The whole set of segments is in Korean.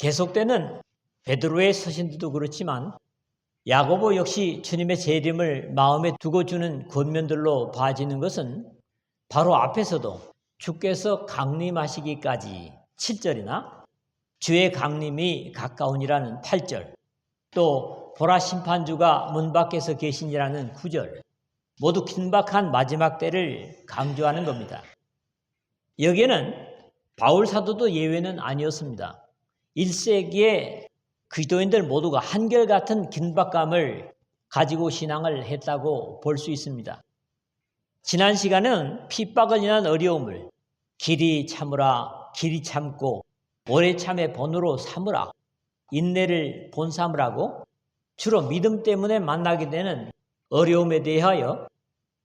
계속되는 베드로의 서신들도 그렇지만 야고보 역시 주님의 재림을 마음에 두고 주는 권면들로 봐지는 것은 바로 앞에서도 주께서 강림하시기까지 7절이나 주의 강림이 가까우니라는 8절, 또 보라 심판주가 문 밖에서 계시니라는 9절, 모두 긴박한 마지막 때를 강조하는 겁니다. 여기에는 바울 사도도 예외는 아니었습니다. 1세기에 그리스도인들 모두가 한결같은 긴박감을 가지고 신앙을 했다고 볼 수 있습니다. 지난 시간은 핍박을 인한 어려움을 길이 참으라, 길이 참고 오래 참의 본으로 삼으라, 인내를 본 삼으라고 주로 믿음 때문에 만나게 되는 어려움에 대하여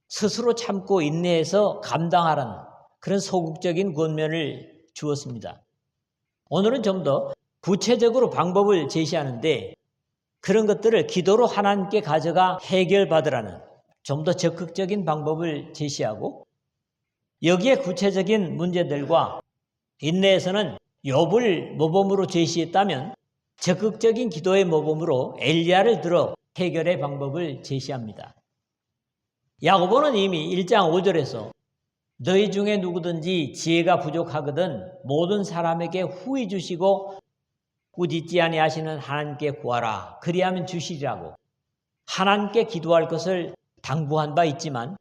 스스로 참고 인내해서 감당하라는 그런 소극적인 권면을 주었습니다. 오늘은 좀 더 구체적으로 방법을 제시하는데 그런 것들을 기도로 하나님께 가져가 해결받으라는 좀 더 적극적인 방법을 제시하고 여기에 구체적인 문제들과 인내에서는 욥을 모범으로 제시했다면 적극적인 기도의 모범으로 엘리야를 들어 해결의 방법을 제시합니다. 야고보는 이미 1장 5절에서 너희 중에 누구든지 지혜가 부족하거든 모든 사람에게 후히 주시고 꾸짖지 아니하시는 하나님께 구하라 그리하면 주시리라고 하나님께 기도할 것을 당부한 바 있지만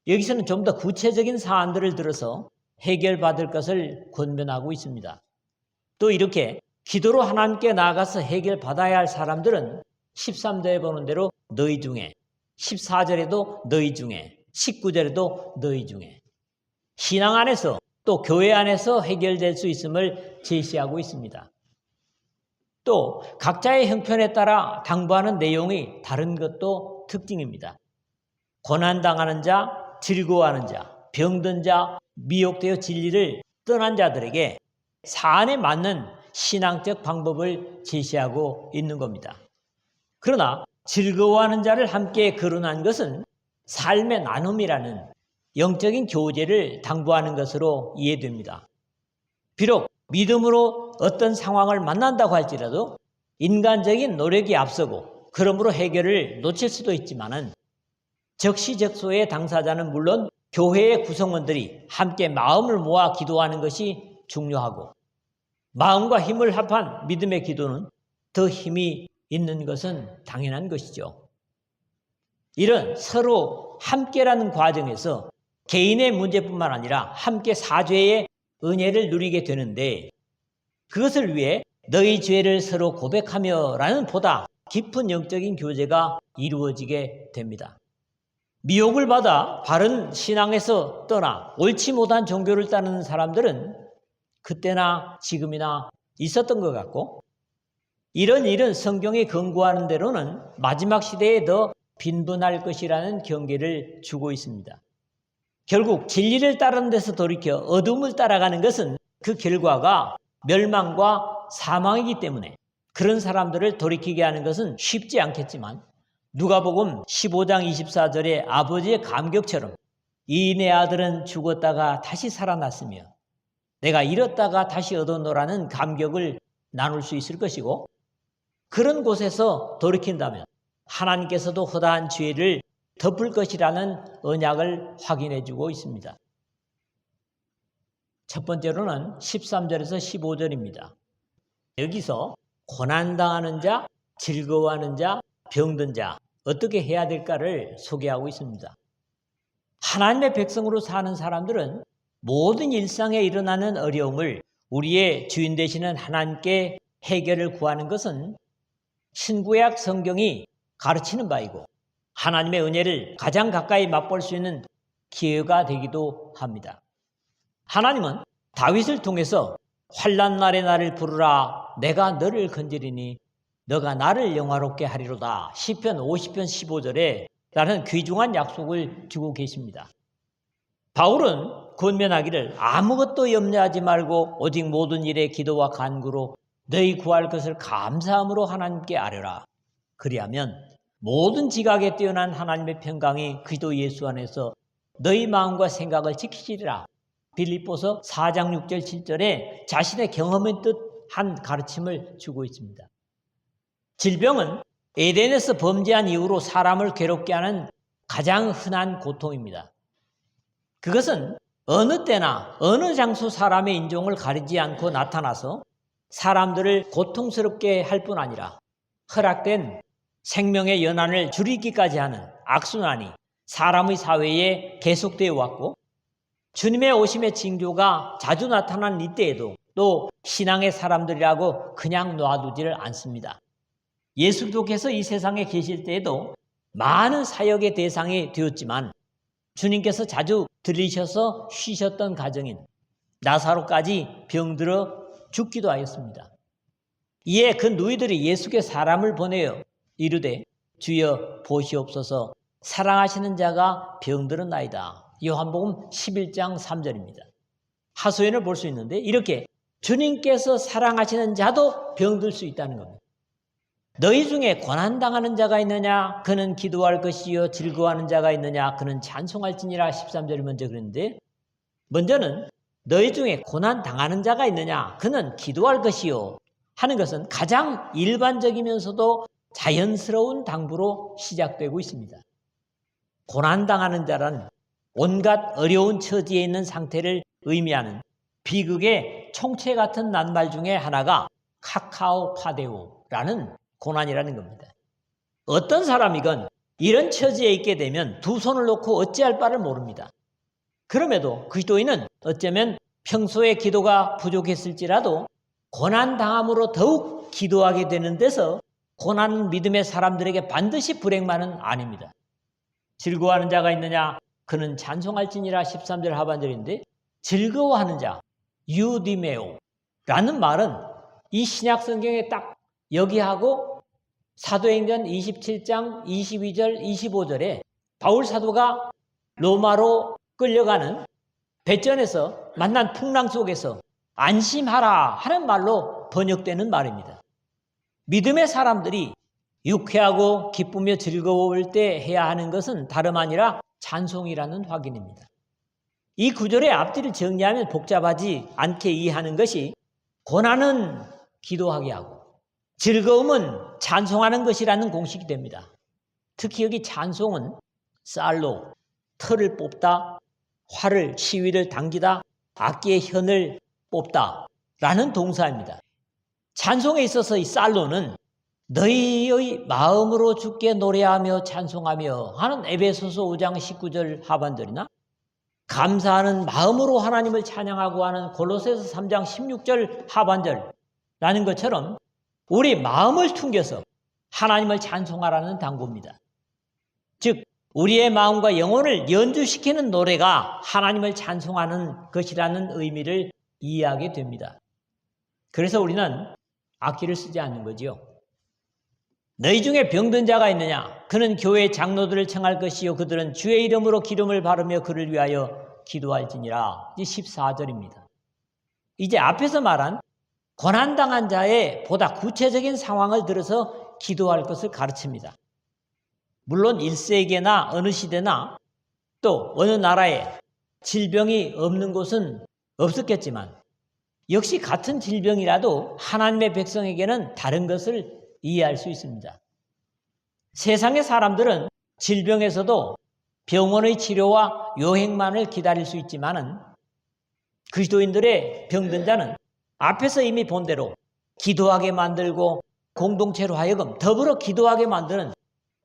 여기서는 좀 더 구체적인 사안들을 들어서 해결받을 것을 권면하고 있습니다. 또 이렇게 기도로 하나님께 나아가서 해결받아야 할 사람들은 13절에 보는 대로 너희 중에, 14절에도 너희 중에, 19절에도 너희 중에 신앙 안에서 또 교회 안에서 해결될 수 있음을 제시하고 있습니다. 또 각자의 형편에 따라 당부하는 내용이 다른 것도 특징입니다. 고난당하는 자, 즐거워하는 자, 병든 자, 미혹되어 진리를 떠난 자들에게 사안에 맞는 신앙적 방법을 제시하고 있는 겁니다. 그러나 즐거워하는 자를 함께 거론한 것은 삶의 나눔이라는 영적인 교제를 당부하는 것으로 이해됩니다. 비록 믿음으로 어떤 상황을 만난다고 할지라도 인간적인 노력이 앞서고 그러므로 해결을 놓칠 수도 있지만은 적시적소의 당사자는 물론 교회의 구성원들이 함께 마음을 모아 기도하는 것이 중요하고 마음과 힘을 합한 믿음의 기도는 더 힘이 있는 것은 당연한 것이죠. 이런 서로 함께라는 과정에서 개인의 문제뿐만 아니라 함께 사죄의 은혜를 누리게 되는데 그것을 위해 너희 죄를 서로 고백하며 라는 보다 깊은 영적인 교제가 이루어지게 됩니다. 미혹을 받아 바른 신앙에서 떠나 옳지 못한 종교를 따르는 사람들은 그때나 지금이나 있었던 것 같고 이런 일은 성경이 권고하는 대로는 마지막 시대에 더 빈번할 것이라는 경계를 주고 있습니다. 결국 진리를 따르는 데서 돌이켜 어둠을 따라가는 것은 그 결과가 멸망과 사망이기 때문에 그런 사람들을 돌이키게 하는 것은 쉽지 않겠지만 누가복음 15장 24절에 아버지의 감격처럼 이 내 아들은 죽었다가 다시 살아났으며 내가 잃었다가 다시 얻어노라는 감격을 나눌 수 있을 것이고 그런 곳에서 돌이킨다면 하나님께서도 허다한 죄를 덮을 것이라는 언약을 확인해 주고 있습니다. 첫 번째로는 13절에서 15절입니다. 여기서 고난당하는 자, 즐거워하는 자, 병든 자 어떻게 해야 될까를 소개하고 있습니다. 하나님의 백성으로 사는 사람들은 모든 일상에 일어나는 어려움을 우리의 주인 되시는 하나님께 해결을 구하는 것은 신구약 성경이 가르치는 바이고 하나님의 은혜를 가장 가까이 맛볼 수 있는 기회가 되기도 합니다. 하나님은 다윗을 통해서 환난 날에 나를 부르라 내가 너를 건지리니 너가 나를 영화롭게 하리로다 시편 50편 15절에 라는 귀중한 약속을 주고 계십니다. 바울은 권면하기를 아무것도 염려하지 말고 오직 모든 일에 기도와 간구로 너희 구할 것을 감사함으로 하나님께 아뢰라. 그리하면 모든 지각에 뛰어난 하나님의 평강이 그리스도 예수 안에서 너희 마음과 생각을 지키시리라. 빌립보서 4장 6절 7절에 자신의 경험의 뜻 한 가르침을 주고 있습니다. 질병은 에덴에서 범죄한 이후로 사람을 괴롭게 하는 가장 흔한 고통입니다. 그것은 어느 때나 어느 장소 사람의 인종을 가리지 않고 나타나서 사람들을 고통스럽게 할 뿐 아니라 허락된 생명의 연한을 줄이기까지 하는 악순환이 사람의 사회에 계속되어 왔고, 주님의 오심의 징조가 자주 나타난 이때에도 또 신앙의 사람들이라고 그냥 놔두지를 않습니다. 예수께서 이 세상에 계실 때에도 많은 사역의 대상이 되었지만 주님께서 자주 들리셔서 쉬셨던 가정인 나사로까지 병들어 죽기도 하였습니다. 이에 그 누이들이 예수께 사람을 보내어 이르되 주여 보시옵소서 사랑하시는 자가 병들었나이다. 요한복음 11장 3절입니다. 하소연을 볼 수 있는데 이렇게 주님께서 사랑하시는 자도 병들 수 있다는 겁니다. 너희 중에 고난당하는 자가 있느냐? 그는 기도할 것이요. 즐거워하는 자가 있느냐? 그는 찬송할지니라. 13절이 먼저 그랬는데, 먼저는 너희 중에 고난당하는 자가 있느냐? 그는 기도할 것이요 하는 것은 가장 일반적이면서도 자연스러운 당부로 시작되고 있습니다. 고난당하는 자란 온갖 어려운 처지에 있는 상태를 의미하는 비극의 총체 같은 낱말 중에 하나가 카카오파데오라는 고난이라는 겁니다. 어떤 사람이건 이런 처지에 있게 되면 두 손을 놓고 어찌할 바를 모릅니다. 그럼에도 그리스도인은 어쩌면 평소에 기도가 부족했을지라도 고난당함으로 더욱 기도하게 되는 데서 고난은 믿음의 사람들에게 반드시 불행만은 아닙니다. 즐거워하는 자가 있느냐? 그는 찬송할지니라. 13절 하반절인데, 즐거워하는 자, 유디메오라는 말은 이 신약 성경에 딱 여기하고 사도행전 27장 22절 25절에 바울 사도가 로마로 끌려가는 배전에서 만난 풍랑 속에서 안심하라 하는 말로 번역되는 말입니다. 믿음의 사람들이 유쾌하고 기쁘며 즐거울 때 해야 하는 것은 다름 아니라 찬송이라는 확인입니다. 이 구절의 앞뒤를 정리하면 복잡하지 않게 이해하는 것이 고난은 기도하게 하고 즐거움은 찬송하는 것이라는 공식이 됩니다. 특히 여기 찬송은 쌀로 털을 뽑다, 활을 시위를 당기다, 악기의 현을 뽑다 라는 동사입니다. 찬송에 있어서 이 쌀로는 너희의 마음으로 주께 노래하며 찬송하며 하는 에베소서 5장 19절 하반절이나 감사하는 마음으로 하나님을 찬양하고 하는 골로새서 3장 16절 하반절라는 것처럼 우리 마음을 퉁겨서 하나님을 찬송하라는 당부입니다. 즉 우리의 마음과 영혼을 연주시키는 노래가 하나님을 찬송하는 것이라는 의미를 이해하게 됩니다. 그래서 우리는 악기를 쓰지 않는 거지요. 너희 중에 병든 자가 있느냐? 그는 교회 장로들을 청할 것이요 그들은 주의 이름으로 기름을 바르며 그를 위하여 기도할지니라. 이 14절입니다. 이제 앞에서 말한 고난당한 자의 보다 구체적인 상황을 들어서 기도할 것을 가르칩니다. 물론 1세기나 어느 시대나 또 어느 나라에 질병이 없는 곳은 없었겠지만 역시 같은 질병이라도 하나님의 백성에게는 다른 것을 이해할 수 있습니다. 세상의 사람들은 질병에서도 병원의 치료와 요행만을 기다릴 수 있지만은 그리스도인들의 병든 자는 앞에서 이미 본 대로 기도하게 만들고 공동체로 하여금 더불어 기도하게 만드는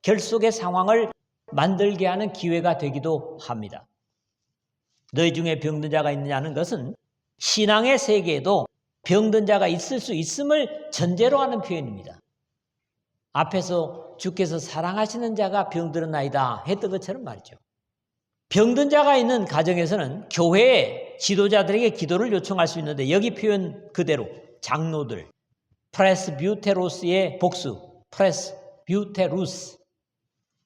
결속의 상황을 만들게 하는 기회가 되기도 합니다. 너희 중에 병든 자가 있느냐는 것은 신앙의 세계에도 병든 자가 있을 수 있음을 전제로 하는 표현입니다. 앞에서 주께서 사랑하시는 자가 병들었나이다 했던 것처럼 말이죠. 병든 자가 있는 가정에서는 교회의 지도자들에게 기도를 요청할 수 있는데 여기 표현 그대로 장로들, 프레스뷰테로스의 복수, 프레스뷰테루스,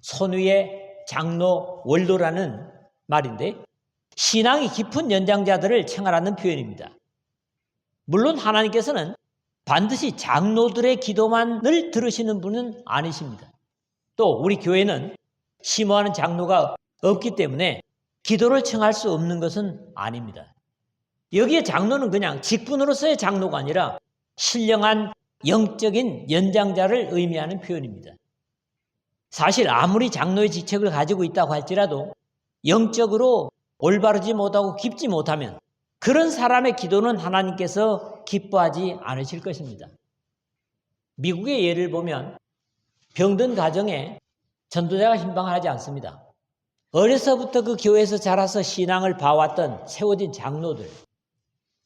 손위의 장로 원로라는 말인데 신앙이 깊은 연장자들을称하라는 표현입니다. 물론 하나님께서는 반드시 장로들의 기도만을 들으시는 분은 아니십니다. 또 우리 교회는 심호하는 장로가 없기 때문에 기도를 청할 수 없는 것은 아닙니다. 여기에 장로는 그냥 직분으로서의 장로가 아니라 신령한 영적인 연장자를 의미하는 표현입니다. 사실 아무리 장로의 직책을 가지고 있다고 할지라도 영적으로 올바르지 못하고 깊지 못하면 그런 사람의 기도는 하나님께서 기뻐하지 않으실 것입니다. 미국의 예를 보면 병든 가정에 전도자가 신방을 하지 않습니다. 어려서부터 그 교회에서 자라서 신앙을 봐왔던 세워진 장로들,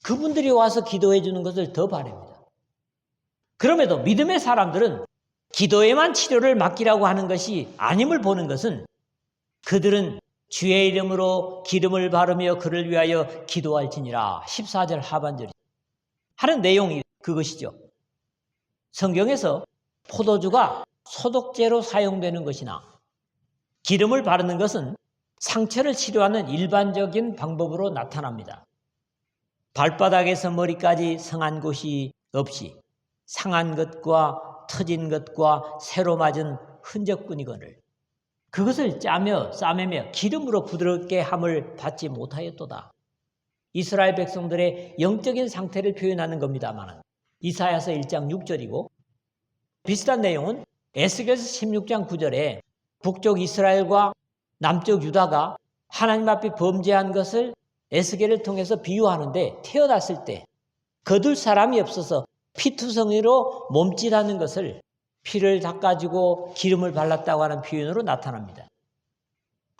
그분들이 와서 기도해 주는 것을 더 바랍니다. 그럼에도 믿음의 사람들은 기도에만 치료를 맡기라고 하는 것이 아님을 보는 것은 그들은 주의 이름으로 기름을 바르며 그를 위하여 기도할지니라 14절 하반절이 하는 내용이 그것이죠. 성경에서 포도주가 소독제로 사용되는 것이나 기름을 바르는 것은 상처를 치료하는 일반적인 방법으로 나타납니다. 발바닥에서 머리까지 성한 곳이 없이 상한 것과 터진 것과 새로 맞은 흔적뿐이거늘 그것을 짜며 싸매며 기름으로 부드럽게 함을 받지 못하였도다. 이스라엘 백성들의 영적인 상태를 표현하는 겁니다만 이사야서 1장 6절이고 비슷한 내용은 에스겔서 16장 9절에 북쪽 이스라엘과 남쪽 유다가 하나님 앞에 범죄한 것을 에스겔을 통해서 비유하는데 태어났을 때 거둘 사람이 없어서 피투성이로 몸짓하는 것을 피를 닦아주고 기름을 발랐다고 하는 표현으로 나타납니다.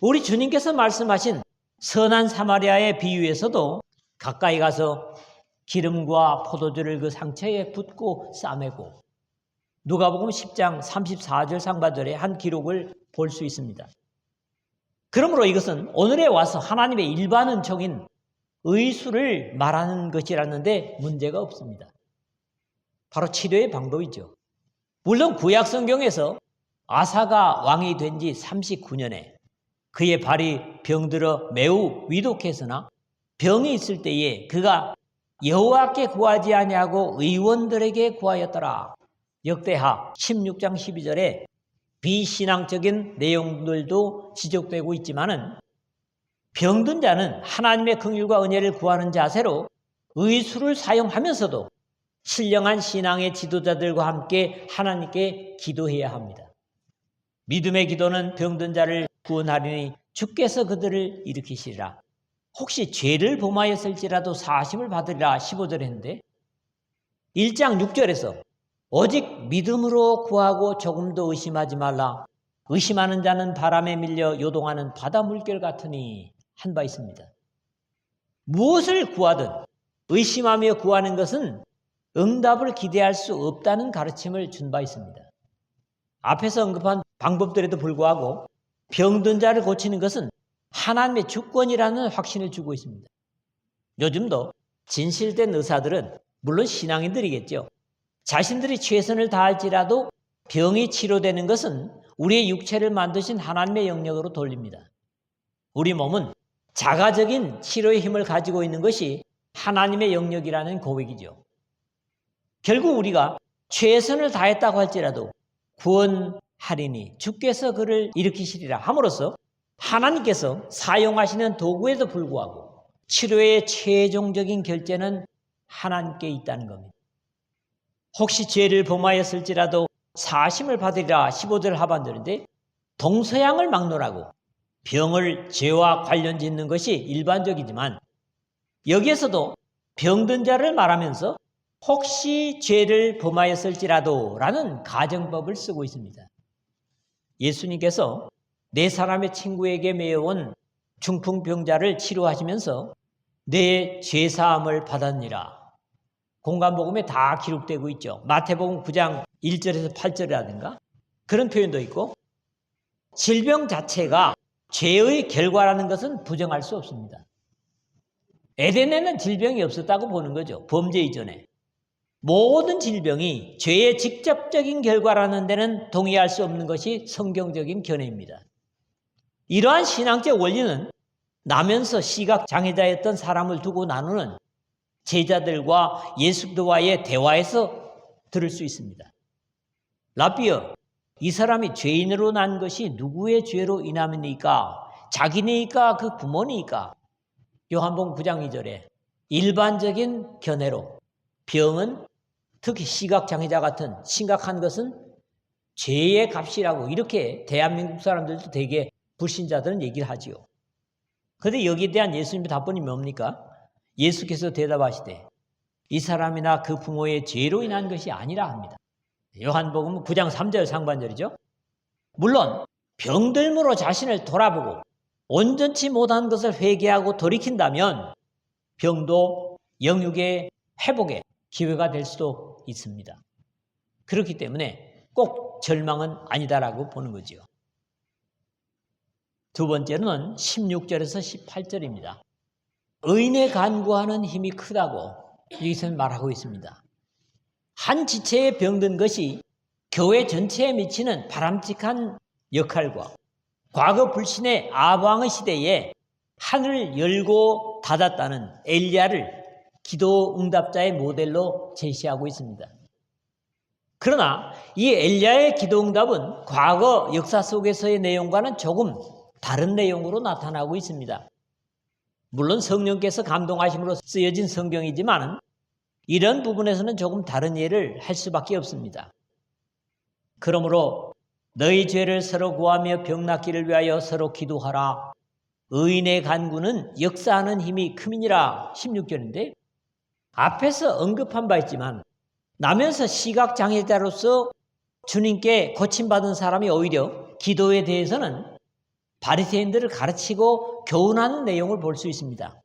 우리 주님께서 말씀하신 선한 사마리아의 비유에서도 가까이 가서 기름과 포도주를 그 상처에 붓고 싸매고 누가복음 10장 34절 상반절의 한 기록을 볼 수 있습니다. 그러므로 이것은 오늘에 와서 하나님의 일반 은총인 의술을 말하는 것이라는데 문제가 없습니다. 바로 치료의 방법이죠. 물론 구약 성경에서 아사가 왕이 된 지 39년에 그의 발이 병들어 매우 위독했으나 병이 있을 때에 그가 여호와께 구하지 아니하고 의원들에게 구하였더라. 역대하 16장 12절에 비신앙적인 내용들도 지적되고 있지만은 병든 자는 하나님의 긍휼과 은혜를 구하는 자세로 의술을 사용하면서도 신령한 신앙의 지도자들과 함께 하나님께 기도해야 합니다. 믿음의 기도는 병든 자를 구원하리니 주께서 그들을 일으키시리라. 혹시 죄를 범하였을지라도 사하심을 받으리라 15절에 했는데 1장 6절에서 오직 믿음으로 구하고 조금도 의심하지 말라. 의심하는 자는 바람에 밀려 요동하는 바다 물결 같으니 한 바 있습니다. 무엇을 구하든 의심하며 구하는 것은 응답을 기대할 수 없다는 가르침을 준 바 있습니다. 앞에서 언급한 방법들에도 불구하고 병든 자를 고치는 것은 하나님의 주권이라는 확신을 주고 있습니다. 요즘도 진실된 의사들은 물론 신앙인들이겠죠. 자신들이 최선을 다할지라도 병이 치료되는 것은 우리의 육체를 만드신 하나님의 영역으로 돌립니다. 우리 몸은 자가적인 치료의 힘을 가지고 있는 것이 하나님의 영역이라는 고백이죠. 결국 우리가 최선을 다했다고 할지라도 구원하리니 주께서 그를 일으키시리라 함으로써 하나님께서 사용하시는 도구에도 불구하고 치료의 최종적인 결제는 하나님께 있다는 겁니다. 혹시 죄를 범하였을지라도 사하심을 받으리라 15절 하반절인데 동서양을 막론하고 병을 죄와 관련 짓는 것이 일반적이지만 여기에서도 병든 자를 말하면서 혹시 죄를 범하였을지라도 라는 가정법을 쓰고 있습니다. 예수님께서 네 사람의 친구에게 매여온 중풍병자를 치료하시면서 내 죄사함을 받았니라. 공간복음에 다 기록되고 있죠. 마태복음 9장 1절에서 8절이라든가 그런 표현도 있고 질병 자체가 죄의 결과라는 것은 부정할 수 없습니다. 에덴에는 질병이 없었다고 보는 거죠. 범죄 이전에. 모든 질병이 죄의 직접적인 결과라는 데는 동의할 수 없는 것이 성경적인 견해입니다. 이러한 신앙적 원리는 나면서 시각장애자였던 사람을 두고 나누는 제자들과 예수와의 대화에서 들을 수 있습니다. 라비어, 이 사람이 죄인으로 난 것이 누구의 죄로 인함이니까? 자기니까 그 부모니까? 요한복음 9장 2절에 일반적인 견해로 병은 특히 시각장애자 같은 심각한 것은 죄의 값이라고 이렇게 대한민국 사람들도 되게 불신자들은 얘기를 하지요. 그런데 여기에 대한 예수님의 답변이 뭡니까? 예수께서 대답하시되 이 사람이나 그 부모의 죄로 인한 것이 아니라 합니다. 요한복음 9장 3절 상반절이죠. 물론 병들므로 자신을 돌아보고 온전치 못한 것을 회개하고 돌이킨다면 병도 영육의 회복의 기회가 될 수도 있습니다. 그렇기 때문에 꼭 절망은 아니다라고 보는 거지요. 두 번째로는 16절에서 18절입니다. 의인의 간구하는 힘이 크다고 여기서 말하고 있습니다. 한 지체에 병든 것이 교회 전체에 미치는 바람직한 역할과 과거 불신의 아방의 시대에 하늘을 열고 닫았다는 엘리야를 기도 응답자의 모델로 제시하고 있습니다. 그러나 이 엘리야의 기도 응답은 과거 역사 속에서의 내용과는 조금 다른 내용으로 나타나고 있습니다. 물론 성령께서 감동하심으로 쓰여진 성경이지만 이런 부분에서는 조금 다른 이해를 할 수밖에 없습니다. 그러므로 너희 죄를 서로 구하며 병 낫기를 위하여 서로 기도하라. 의인의 간구는 역사하는 힘이 큼이니라. 16절인데 앞에서 언급한 바 있지만 나면서 시각장애자로서 주님께 고침받은 사람이 오히려 기도에 대해서는 바리새인들을 가르치고 교훈하는 내용을 볼 수 있습니다.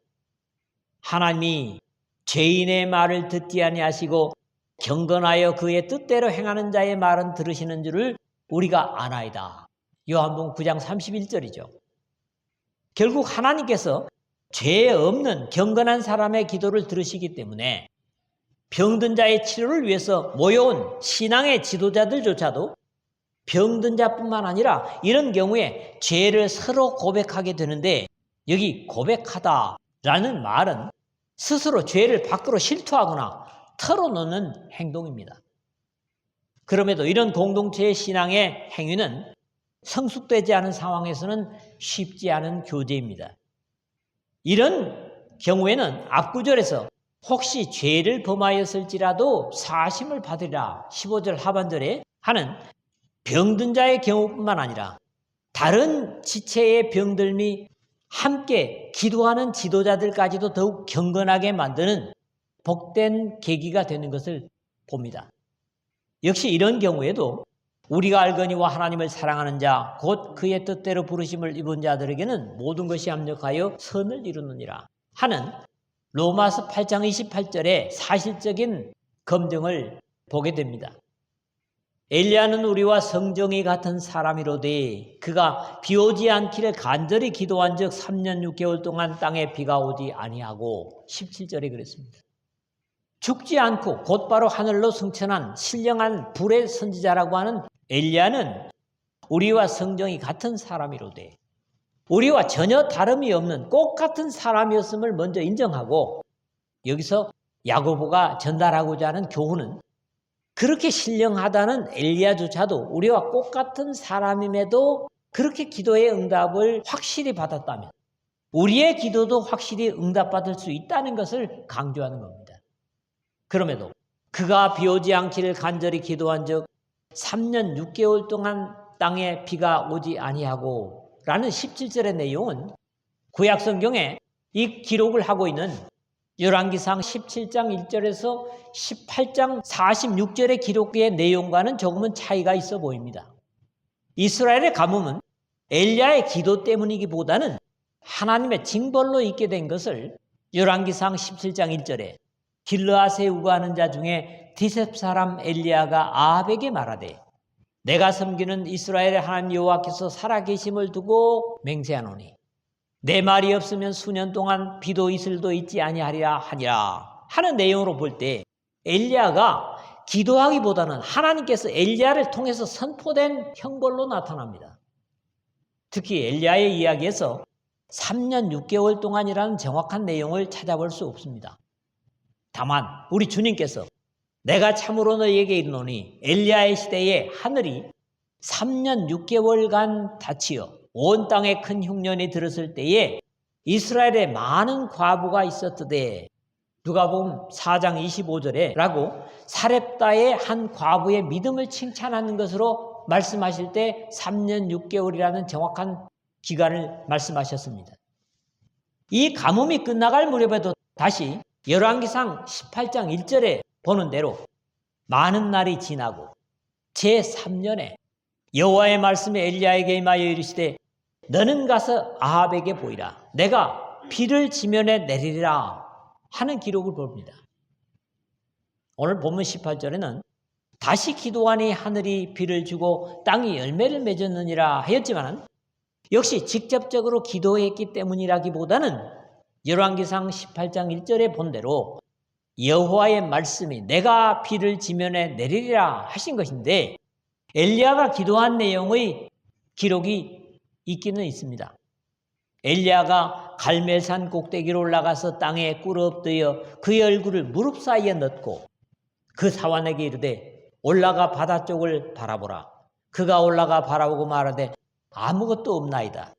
하나님이 죄인의 말을 듣지 아니하시고 경건하여 그의 뜻대로 행하는 자의 말은 들으시는 줄을 우리가 아나이다. 요한복음 9장 31절이죠. 결국 하나님께서 죄 없는 경건한 사람의 기도를 들으시기 때문에 병든 자의 치료를 위해서 모여온 신앙의 지도자들조차도 병든 자뿐만 아니라 이런 경우에 죄를 서로 고백하게 되는데 여기 고백하다라는 말은 스스로 죄를 밖으로 실토하거나 털어놓는 행동입니다. 그럼에도 이런 공동체의 신앙의 행위는 성숙되지 않은 상황에서는 쉽지 않은 교제입니다. 이런 경우에는 앞구절에서 혹시 죄를 범하였을지라도 사심을 받으리라 15절 하반절에 하는 병든 자의 경우뿐만 아니라 다른 지체의 병들미 함께 기도하는 지도자들까지도 더욱 경건하게 만드는 복된 계기가 되는 것을 봅니다. 역시 이런 경우에도 우리가 알거니와 하나님을 사랑하는 자 곧 그의 뜻대로 부르심을 입은 자들에게는 모든 것이 합력하여 선을 이루느니라 하는 로마서 8장 28절의 사실적인 검증을 보게 됩니다. 엘리야는 우리와 성정이 같은 사람이로되 그가 비 오지 않기를 간절히 기도한 즉 3년 6개월 동안 땅에 비가 오지 아니하고 17절에 그랬습니다. 죽지 않고 곧바로 하늘로 승천한 신령한 불의 선지자라고 하는 엘리야는 우리와 성정이 같은 사람이로되 우리와 전혀 다름이 없는 꼭 같은 사람이었음을 먼저 인정하고 여기서 야고보가 전달하고자 하는 교훈은 그렇게 신령하다는 엘리야조차도 우리와 꼭 같은 사람임에도 그렇게 기도의 응답을 확실히 받았다면 우리의 기도도 확실히 응답받을 수 있다는 것을 강조하는 겁니다. 그럼에도 그가 비 오지 않기를 간절히 기도한 즉 3년 6개월 동안 땅에 비가 오지 아니하고 라는 17절의 내용은 구약성경에 이 기록을 하고 있는 열왕기상 17장 1절에서 18장 46절의 기록의 내용과는 조금은 차이가 있어 보입니다. 이스라엘의 가뭄은 엘리야의 기도 때문이기보다는 하나님의 징벌로 있게 된 것을 열왕기상 17장 1절에 길르앗에 우거하는 자 중에 디셉 사람 엘리야가 아합에게 말하되 내가 섬기는 이스라엘의 하나님 여호와께서 살아계심을 두고 맹세하노니 내 말이 없으면 수년 동안 비도 이슬도 있지 아니하리라 하니라 하는 내용으로 볼 때 엘리야가 기도하기보다는 하나님께서 엘리야를 통해서 선포된 형벌로 나타납니다. 특히 엘리야의 이야기에서 3년 6개월 동안이라는 정확한 내용을 찾아볼 수 없습니다. 다만 우리 주님께서 내가 참으로 너희에게 이르노니 엘리야의 시대에 하늘이 3년 6개월간 닫히어 온 땅에 큰 흉년이 들었을 때에 이스라엘에 많은 과부가 있었으되 누가복음 4장 25절에라고 사렙다의 한 과부의 믿음을 칭찬하는 것으로 말씀하실 때 3년 6개월이라는 정확한 기간을 말씀하셨습니다. 이 가뭄이 끝나갈 무렵에도 다시 열왕기상 18장 1절에 보는 대로 많은 날이 지나고 제3년에 여호와의 말씀이 엘리야에게 임하여 이르시되 너는 가서 아합에게 보이라. 내가 비를 지면에 내리리라 하는 기록을 봅니다. 오늘 본문 18절에는 다시 기도하니 하늘이 비를 주고 땅이 열매를 맺었느니라 하였지만 역시 직접적으로 기도했기 때문이라기보다는 열왕기상 18장 1절에 본 대로 여호와의 말씀이 내가 비를 지면에 내리리라 하신 것인데 엘리야가 기도한 내용의 기록이 있기는 있습니다. 엘리야가 갈멜산 꼭대기로 올라가서 땅에 꿇어엎드려 그의 얼굴을 무릎 사이에 넣고 그 사환에게 이르되 올라가 바다 쪽을 바라보라. 그가 올라가 바라보고 말하되 아무것도 없나이다.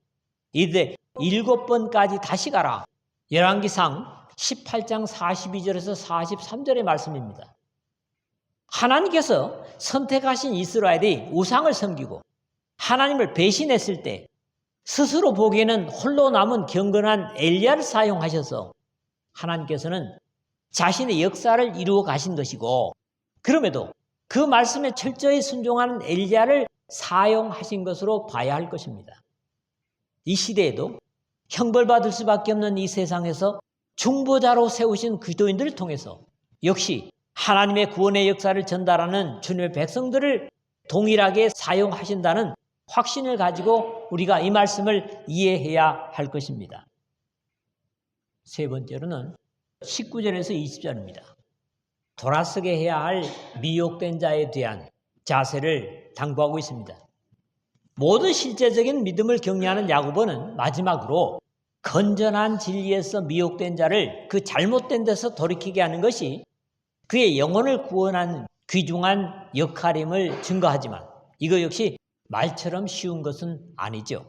이르되 7번까지 다시 가라. 열왕기상 18장 42절에서 43절의 말씀입니다. 하나님께서 선택하신 이스라엘이 우상을 섬기고 하나님을 배신했을 때 스스로 보기에는 홀로 남은 경건한 엘리야를 사용하셔서 하나님께서는 자신의 역사를 이루어 가신 것이고 그럼에도 그 말씀에 철저히 순종하는 엘리야를 사용하신 것으로 봐야 할 것입니다. 이 시대에도 형벌받을 수밖에 없는 이 세상에서 중보자로 세우신 기도인들을 통해서 역시 하나님의 구원의 역사를 전달하는 주님의 백성들을 동일하게 사용하신다는 확신을 가지고 우리가 이 말씀을 이해해야 할 것입니다. 세 번째로는 19절에서 20절입니다. 돌아서게 해야 할 미혹된 자에 대한 자세를 당부하고 있습니다. 모든 실제적인 믿음을 격려하는 야고보는 마지막으로 건전한 진리에서 미혹된 자를 그 잘못된 데서 돌이키게 하는 것이 그의 영혼을 구원하는 귀중한 역할임을 증거하지만 이거 역시 말처럼 쉬운 것은 아니죠.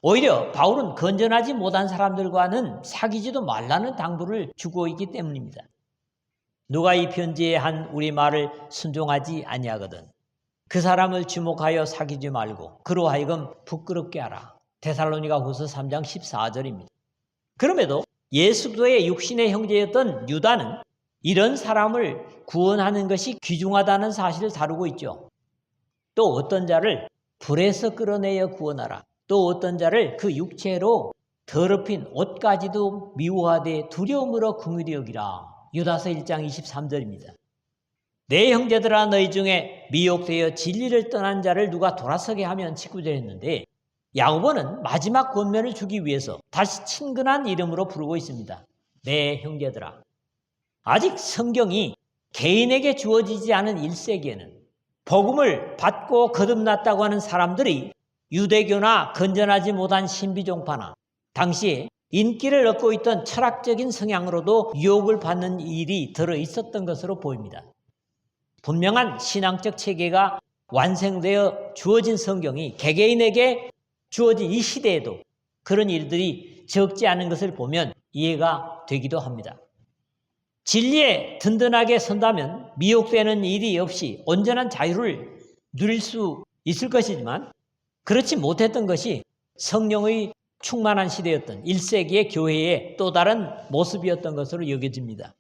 오히려 바울은 건전하지 못한 사람들과는 사귀지도 말라는 당부를 주고 있기 때문입니다. 누가 이 편지에 한 우리 말을 순종하지 아니하거든 그 사람을 주목하여 사귀지 말고 그로 하여금 부끄럽게 하라. 데살로니가후서 3장 14절입니다. 그럼에도 예수도의 육신의 형제였던 유다는 이런 사람을 구원하는 것이 귀중하다는 사실을 다루고 있죠. 또 어떤 자를 불에서 끌어내어 구원하라. 또 어떤 자를 그 육체로 더럽힌 옷까지도 미워하되 두려움으로 긍휼히 여기라. 유다서 1장 23절입니다. 내 형제들아 너희 중에 미혹되어 진리를 떠난 자를 누가 돌아서게 하면 19절 했는데 야고보는 마지막 권면을 주기 위해서 다시 친근한 이름으로 부르고 있습니다. 내 형제들아. 아직 성경이 개인에게 주어지지 않은 1세기에는 복음을 받고 거듭났다고 하는 사람들이 유대교나 건전하지 못한 신비종파나 당시에 인기를 얻고 있던 철학적인 성향으로도 유혹을 받는 일이 들어 있었던 것으로 보입니다. 분명한 신앙적 체계가 완성되어 주어진 성경이 개개인에게 주어진 이 시대에도 그런 일들이 적지 않은 것을 보면 이해가 되기도 합니다. 진리에 든든하게 선다면 미혹되는 일이 없이 온전한 자유를 누릴 수 있을 것이지만 그렇지 못했던 것이 성령의 충만한 시대였던 1세기의 교회의 또 다른 모습이었던 것으로 여겨집니다.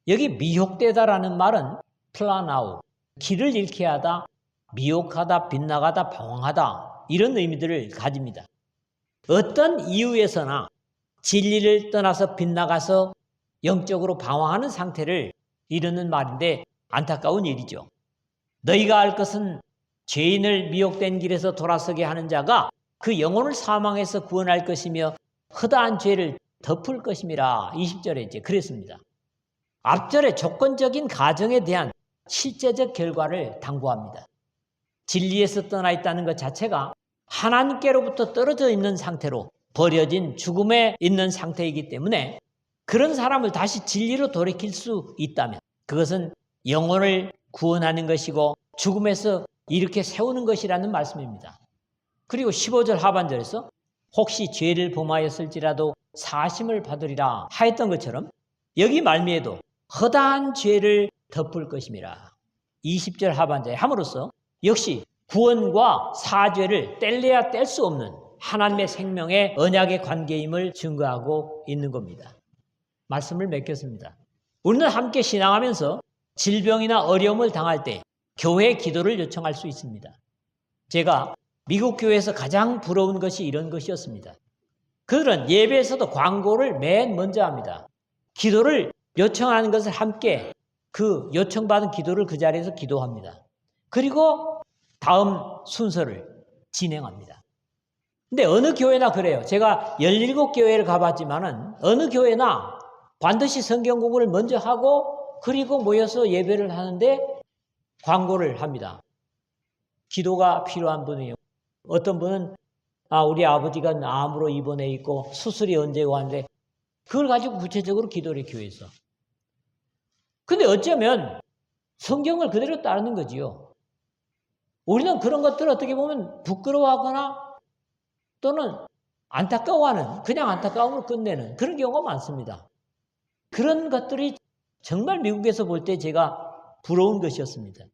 여기 미혹되다라는 말은 플라나우, 길을 잃게 하다, 미혹하다, 빗나가다, 방황하다 이런 의미들을 가집니다. 어떤 이유에서나 진리를 떠나서 빗나가서 영적으로 방황하는 상태를 이르는 말인데 안타까운 일이죠. 너희가 알 것은 죄인을 미혹된 길에서 돌아서게 하는 자가 그 영혼을 사망해서 구원할 것이며 허다한 죄를 덮을 것임이라 20절에 이제 그랬습니다. 앞절의 조건적인 가정에 대한 실제적 결과를 당부합니다. 진리에서 떠나 있다는 것 자체가 하나님께로부터 떨어져 있는 상태로 버려진 죽음에 있는 상태이기 때문에 그런 사람을 다시 진리로 돌이킬 수 있다면 그것은 영혼을 구원하는 것이고 죽음에서 이렇게 세우는 것이라는 말씀입니다. 그리고 15절 하반절에서 혹시 죄를 범하였을지라도 사심을 받으리라 하였던 것처럼 여기 말미에도 허다한 죄를 덮을 것임이라. 20절 하반절에 함으로써 역시 구원과 사죄를 뗄래야 뗄 수 없는 하나님의 생명의 언약의 관계임을 증거하고 있는 겁니다. 말씀을 맺겠습니다. 우리는 함께 신앙하면서 질병이나 어려움을 당할 때 교회 기도를 요청할 수 있습니다. 제가 미국 교회에서 가장 부러운 것이 이런 것이었습니다. 그들은 예배에서도 광고를 맨 먼저 합니다. 기도를 요청하는 것을 함께 그 요청받은 기도를 그 자리에서 기도합니다. 그리고 다음 순서를 진행합니다. 근데 어느 교회나 그래요. 제가 17교회를 가봤지만은 어느 교회나 반드시 성경 공부를 먼저 하고 그리고 모여서 예배를 하는데 광고를 합니다. 기도가 필요한 분이요. 어떤 분은 우리 아버지가 암으로 입원해 있고 수술이 언제 오는데 그걸 가지고 구체적으로 기도를 교회에서. 근데 어쩌면 성경을 그대로 따르는 거지요. 우리는 그런 것들을 어떻게 보면 부끄러워하거나 또는 안타까워하는, 그냥 안타까움을 끝내는 그런 경우가 많습니다. 그런 것들이 정말 미국에서 볼 때 제가 부러운 것이었습니다.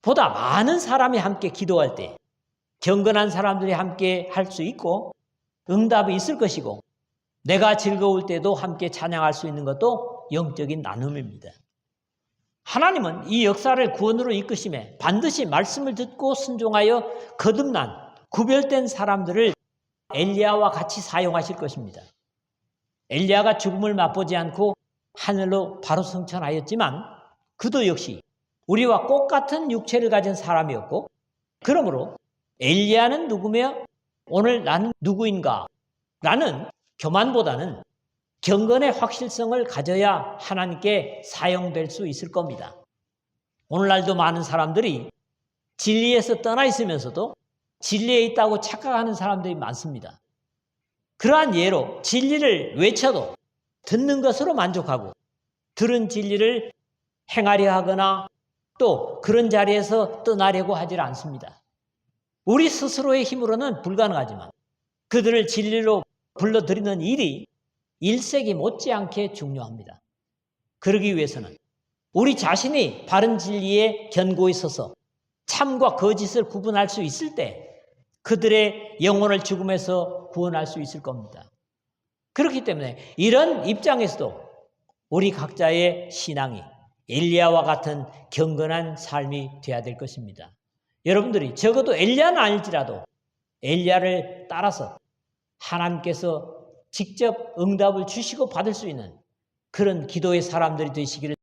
보다 많은 사람이 함께 기도할 때 경건한 사람들이 함께 할 수 있고 응답이 있을 것이고 내가 즐거울 때도 함께 찬양할 수 있는 것도 영적인 나눔입니다. 하나님은 이 역사를 구원으로 이끄심에 반드시 말씀을 듣고 순종하여 거듭난 구별된 사람들을 엘리야와 같이 사용하실 것입니다. 엘리야가 죽음을 맛보지 않고 하늘로 바로 승천하였지만 그도 역시 우리와 똑같은 육체를 가진 사람이었고 그러므로 엘리야는 누구며 오늘 나는 누구인가? 라는 교만보다는 경건의 확실성을 가져야 하나님께 사용될 수 있을 겁니다. 오늘날도 많은 사람들이 진리에서 떠나 있으면서도 진리에 있다고 착각하는 사람들이 많습니다. 그러한 예로 진리를 외쳐도 듣는 것으로 만족하고 들은 진리를 행하려 하거나 또 그런 자리에서 떠나려고 하지 않습니다. 우리 스스로의 힘으로는 불가능하지만 그들을 진리로 불러들이는 일이 1세기 못지않게 중요합니다. 그러기 위해서는 우리 자신이 바른 진리에 견고히 서서 참과 거짓을 구분할 수 있을 때 그들의 영혼을 죽음에서 구원할 수 있을 겁니다. 그렇기 때문에 이런 입장에서도 우리 각자의 신앙이 엘리야와 같은 경건한 삶이 되어야 될 것입니다. 여러분들이 적어도 엘리야는 아닐지라도 엘리야를 따라서 하나님께서 직접 응답을 주시고 받을 수 있는 그런 기도의 사람들이 되시기를